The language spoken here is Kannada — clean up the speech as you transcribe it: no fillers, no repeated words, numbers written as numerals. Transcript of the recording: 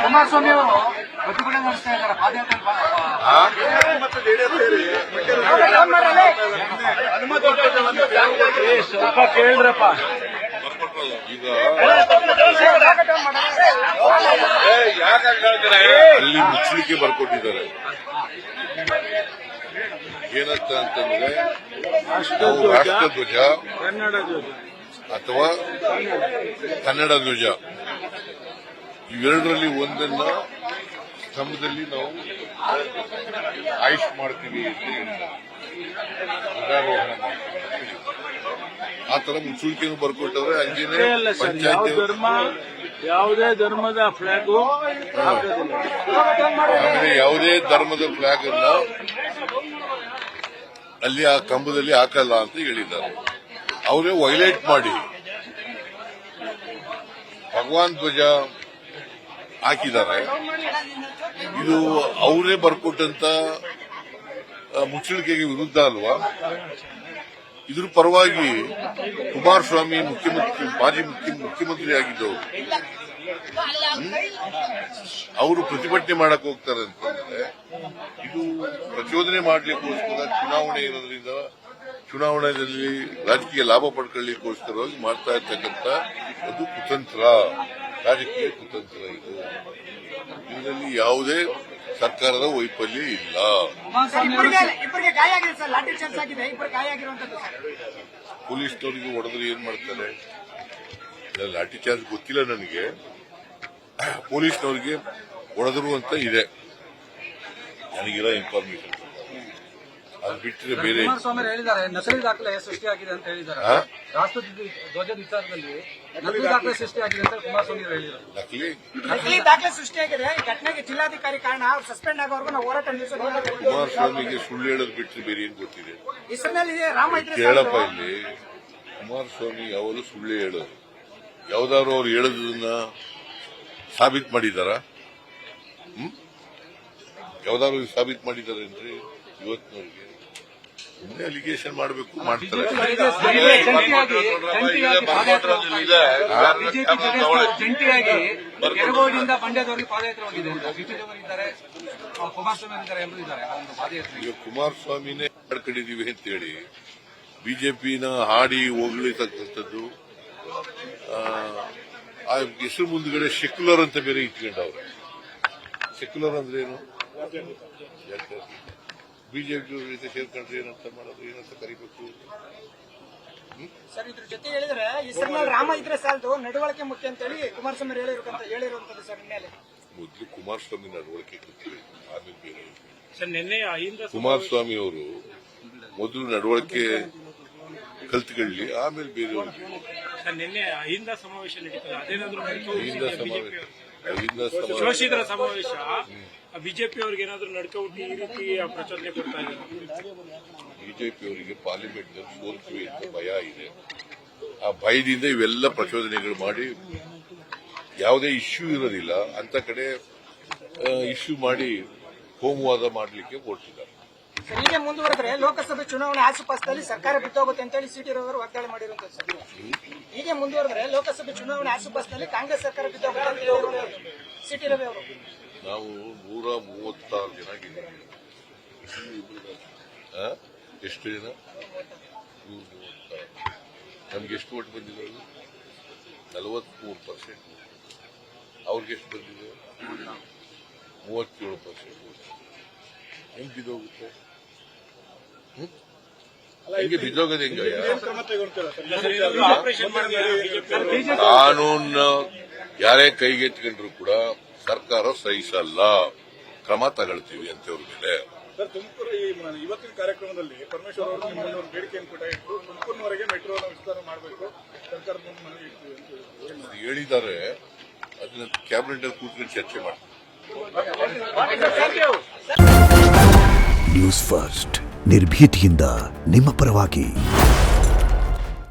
ಕುಮಾರಸ್ವಾಮಿ ಅವರು ಪ್ರತಿಭಟನೆ ನಡೆಸ್ತಾ ಇದ್ದಾರೆ ಸ್ವಲ್ಪ ಕೇಳಿದ್ರಪ್ಪ. ಈಗ ಅಲ್ಲಿ ಮುಚ್ಚಲಿಕ್ಕೆ ಬರ್ಕೊಟ್ಟಿದ್ದಾರೆ. ಏನಂತ ಅಂತಂದ್ರೆ ರಾಷ್ಟ್ರಧ್ವಜ ಅಥವಾ ಕನ್ನಡ ಧ್ವಜ ಇವೆರಡರಲ್ಲಿ ಒಂದನ್ನ ಸ್ತಂಭದಲ್ಲಿ ನಾವು ಆಯುಷ್ ಮಾಡ್ತೀವಿ ಅಂತ ಹೇಳಿದ್ದಾರೆ. ಧ್ವಜಾರೋಹಣ ಮಾಡ್ತೀವಿ ಆ ತರ ಮುಚ್ಚುಳಿಕೆಯನ್ನು ಬರ್ಕೊಟ್ಟವ್ರೆ. ಅಂಜನೆ ಪಂಚಾಯತ್ ಯಾವುದೇ ಧರ್ಮದ ಫ್ಲಾಗ್ ಆಮೇಲೆ ಯಾವುದೇ ಧರ್ಮದ ಫ್ಲಾಗ್ ಅನ್ನ ಅಲ್ಲಿ ಆ ಕಂಬದಲ್ಲಿ ಹಾಕಲ್ಲ ಅಂತ ಹೇಳಿದ್ದಾರೆ. ಅವರೇ ವೈಲೇಟ್ ಮಾಡಿ ಭಗವಾನ್ ಧ್ವಜ ಹಾಕಿದ್ದಾರೆ. ಇದು ಅವರೇ ಬರ್ಕೊಟ್ಟಂತ ಮುಚ್ಚಳಿಕೆಗೆ ವಿರುದ್ಧ ಅಲ್ವಾ? ಇದ್ರ ಪರವಾಗಿ ಕುಮಾರಸ್ವಾಮಿ ಮಾಜಿ ಮುಖ್ಯಮಂತ್ರಿ ಆಗಿದ್ದವರು ಅವರು ಪ್ರತಿಭಟನೆ ಮಾಡಕ್ ಹೋಗ್ತಾರೆ ಅಂತಂದ್ರೆ ಇದು ಪ್ರಚೋದನೆ ಮಾಡ್ಲಿಕ್ಕೋಸ್ಕರ ಚುನಾವಣೆ ಇರೋದ್ರಿಂದ ಚುನಾವಣೆಯಲ್ಲಿ ರಾಜಕೀಯ ಲಾಭ ಪಡ್ಕೊಳ್ಳಿಕ್ಕೋಸ್ಕರವಾಗಿ ಮಾಡ್ತಾ ಇರ್ತಕ್ಕಂಥ ಒಂದು ಕುತಂತ್ರ, ರಾಜಕೀಯ ಕುತಂತ್ರ. ಇದು ಇದರಲ್ಲಿ ಯಾವುದೇ ಸರ್ಕಾರದ ವೈಫಲ್ಯ ಇಲ್ಲ. ಪೊಲೀಸ್ನವರಿಗೆ ಹೊಡೆದ್ರೆ ಏನ್ ಮಾಡ್ತಾರೆ? ಲಾಠಿ ಚಾರ್ಜ್ ಗೊತ್ತಿಲ್ಲ ನನಗೆ. ಪೊಲೀಸ್ನವರಿಗೆ ಹೊಡೆದ್ರು ಅಂತ ಇದೆ ನನಗಿರೋ ಇನ್ಫಾರ್ಮೇಶನ್. ಅದು ಬಿಟ್ಟರೆ ಬೇರೆ ಕುಮಾರಸ್ವಾಮಿ ಹೇಳಿದ್ದಾರೆ ನಕಲಿ ದಾಖಲೆ ಸೃಷ್ಟಿಯಾಗಿದೆ ಅಂತ ಹೇಳಿದ್ದಾರೆ. ರಾಷ್ಟ್ರ ಧ್ವಜದ ವಿಚಾರದಲ್ಲಿ ನಕಲಿ ದಾಖಲೆ ಸೃಷ್ಟಿಯಾಗಿದೆ ಅಂತ ಕುಮಾರಸ್ವಾಮಿ ಹೇಳಿದ್ದಾರೆ. ನಕಲಿ ದಾಖಲೆ ಸೃಷ್ಟಿಯಾಗಿದೆ. ಈ ಘಟನೆಗೆ ಜಿಲ್ಲಾಧಿಕಾರಿ ಕಾರಣ ಅವ್ರು ಸಸ್ಪೆಂಡ್ ಆಗೋವರೆಗೂ ನಾವು ಹೋರಾಟ ನಡೆಸೋದು. ಕುಮಾರಸ್ವಾಮಿಗೆ ಸುಳ್ಳು ಹೇಳೋದು ಬಿಟ್ಟರೆ ಬೇರೆ ಏನ್ ಗೊತ್ತಿದೆ? ಹೆಸರಿನಲ್ಲಿ ರಾಮ ಕೇಳಪ್ಪ, ಇಲ್ಲಿ ಕುಮಾರಸ್ವಾಮಿ ಯಾವಾಗಲೂ ಸುಳ್ಳು ಹೇಳೋದು. ಯಾವ್ದಾದ್ರು ಅವ್ರು ಹೇಳೋದನ್ನ ಸಾಬೀತು ಮಾಡಿದಾರ? ಯಾವ್ದಾದ್ರು ಸಾಬೀತು ಮಾಡಿದಾರೆ ಅಂದ್ರೆ ಇವತ್ತಿನವರಿಗೆ ಸುಮ್ಮನೆ ಅಲಿಗೇಷನ್ ಮಾಡಬೇಕು, ಮಾಡ್ತಾರೆ. ಜಂಟಿಯಾಗಿ ಕೆರಗೋಡಿನಿಂದ ಮಂಡ್ಯದವರೆಗೆ ಪಾದಯಾತ್ರೆ ಹೋಗಿದೆ. ಈಗ ಕುಮಾರಸ್ವಾಮಿನೇ ಮಾಡ್ಕೊಂಡಿದೀವಿ ಅಂತೇಳಿ ಬಿಜೆಪಿನ ಹಾಡಿ ಹೋಗ್ಲಿತಕ್ಕಂಥದ್ದು. ಆ ಹೆಸರು ಮುಂದ್ಗಡೆ ಸೆಕ್ಯುಲರ್ ಅಂತ ಬೇರೆ ಇಟ್ಕೊಂಡವ್ರೆ. ಸೆಕ್ಯುಲರ್ ಅಂದ್ರೆ ಏನು? ಬಿಜೆಪಿ ಜೊತೆ ಸೇರ್ಕೊಂಡ್ರೆ ಏನಂತ ಮಾಡೋದು, ಏನಂತ ಕರಿಬೇಕು? ಸರ್, ಇದ್ರ ಜೊತೆ ಹೇಳಿದ್ರೆ ಹೆಸರಿನಲ್ಲಿ ರಾಮ ಇದ್ರೆ ಸಾಲದು, ನಡವಳಿಕೆ ಮುಖ್ಯ ಅಂತ ಹೇಳಿ ಕುಮಾರಸ್ವಾಮಿ ಹೇಳಿರುವಂತದ್ದು ಸರ್. ಮೇಲೆ ಮೊದಲು ಕುಮಾರಸ್ವಾಮಿ ನಡವಳಿಕೆ ಗೊತ್ತಿದೆ, ಆಮೇಲೆ ಬೇರೆ. ನಿನ್ನೆ ಕುಮಾರಸ್ವಾಮಿ ಅವರು ಮೊದಲು ನಡವಳಿಕೆ ಕಲ್ತ್ಕೊಳ್ಳಿ, ಆಮೇಲೆ ಬೇರೆಯವ್ರಿಗೆ. ನಿನ್ನೆ ಅಹಿಂದ ಸಮಾವೇಶ ನಡೀತದೆ, ಅದೇನಾದ್ರೂ ಶೋಷಿತರ ಸಮಾವೇಶ ಬಿಜೆಪಿ ಅವ್ರಿಗೆ ಏನಾದ್ರೂ ನಡ್ಕೌಟಿ ಈ ರೀತಿ ಪ್ರಚೋದನೆ ಕೊಡ್ತಾ ಇದ್ದಾರೆ. ಬಿಜೆಪಿ ಅವರಿಗೆ ಪಾರ್ಲಿಮೆಂಟ್ ಸೋಲ್ತೀವಿ ಅಂತ ಭಯ ಇದೆ. ಆ ಭಯದಿಂದ ಇವೆಲ್ಲ ಪ್ರಚೋದನೆಗಳು ಮಾಡಿ ಯಾವುದೇ ಇಶ್ಯೂ ಇರೋದಿಲ್ಲ ಅಂತ ಕಡೆ ಇಶ್ಯೂ ಮಾಡಿ ಹೋಮವಾದ ಮಾಡಲಿಕ್ಕೆ ಹೊರಟಿದ್ದಾರೆ. ಹೀಗೆ ಮುಂದುವರೆದ್ರೆ ಲೋಕಸಭೆ ಚುನಾವಣೆ ಆಸುಪಾಸದಲ್ಲಿ ಸರ್ಕಾರ ಬಿಟ್ಟೋಗುತ್ತೆ ಅಂತ ಹೇಳಿ ಸಿಟಿ ರವಿ ಅವರು ವಾಗ್ದಾಳಿ ಮಾಡಿರುವಂತದ್ದು ಸರ್. ಹೀಗೆ ಮುಂದುವರೆದ್ರೆ ಲೋಕಸಭೆ ಚುನಾವಣೆ ಆಸುಪಾಸದಲ್ಲಿ ಕಾಂಗ್ರೆಸ್ ಸರ್ಕಾರ ಬಿಟ್ಟೋಗುತ್ತೆ ಅಂತ ಹೇಳಿರುವಂತದ್ದು ಸಿಟಿ ರವಿ ಅವರು. ನಾವು 136 ಜನ ಗೆದ್ದಿದ್ದೀವಿ. ಎಷ್ಟು ಜನ? 136. ನಮ್ಗೆ ಎಷ್ಟು ಓಟ್ ಬಂದಿರೋದು? 43%. ಅವ್ರಿಗೆ ಎಷ್ಟು ಬಂದಿದೆ? 37%. ಹೆಂಗ್ ಬಿದ್ದೋಗುತ್ತೆ? ಹೆಂಗೆ ಬಿದ್ದೋಗೋದು? ಹೆಂಗ ಕಾನೂನು ಯಾರೇ ಕೈಗೆತ್ಕೊಂಡ್ರು ಕೂಡ ಸರ್ಕಾರ ಸಹಿಸಲ್ಲ, ಕ್ರಮ ತಗೊಳ್ತೀವಿ ಅಂತವ್ರ ಮೇಲೆ. ಸರ್, ತುಮಕೂರು ಇವತ್ತಿನ ಕಾರ್ಯಕ್ರಮದಲ್ಲಿ ಪರಮೇಶ್ವರ್ ಅವರು ನಿಮ್ಮನ್ನು ಬೇಡಿಕೆಯನ್ನು ಕೂಡ ಇಟ್ಟು ತುಮಕೂರಿನವರೆಗೆ ಮೆಟ್ರೋನ ವಿಸ್ತಾರ ಮಾಡಬೇಕು, ಸರ್ಕಾರದ ಮನವಿ ಇಟ್ಟು ಹೇಳಿದ್ದಾರೆ. ಅದನ್ನ ಕ್ಯಾಬಿನೆಟ್ ಅಲ್ಲಿ ಕೂತ್ಕೊಂಡು ಚರ್ಚೆ ಮಾಡ್ತೀವಿ. ನ್ಯೂಸ್ ಫಸ್ಟ್ ನಿರ್ಭೀತಿಯಿಂದ ನಿಮ್ಮ ಪರವಾಗಿ.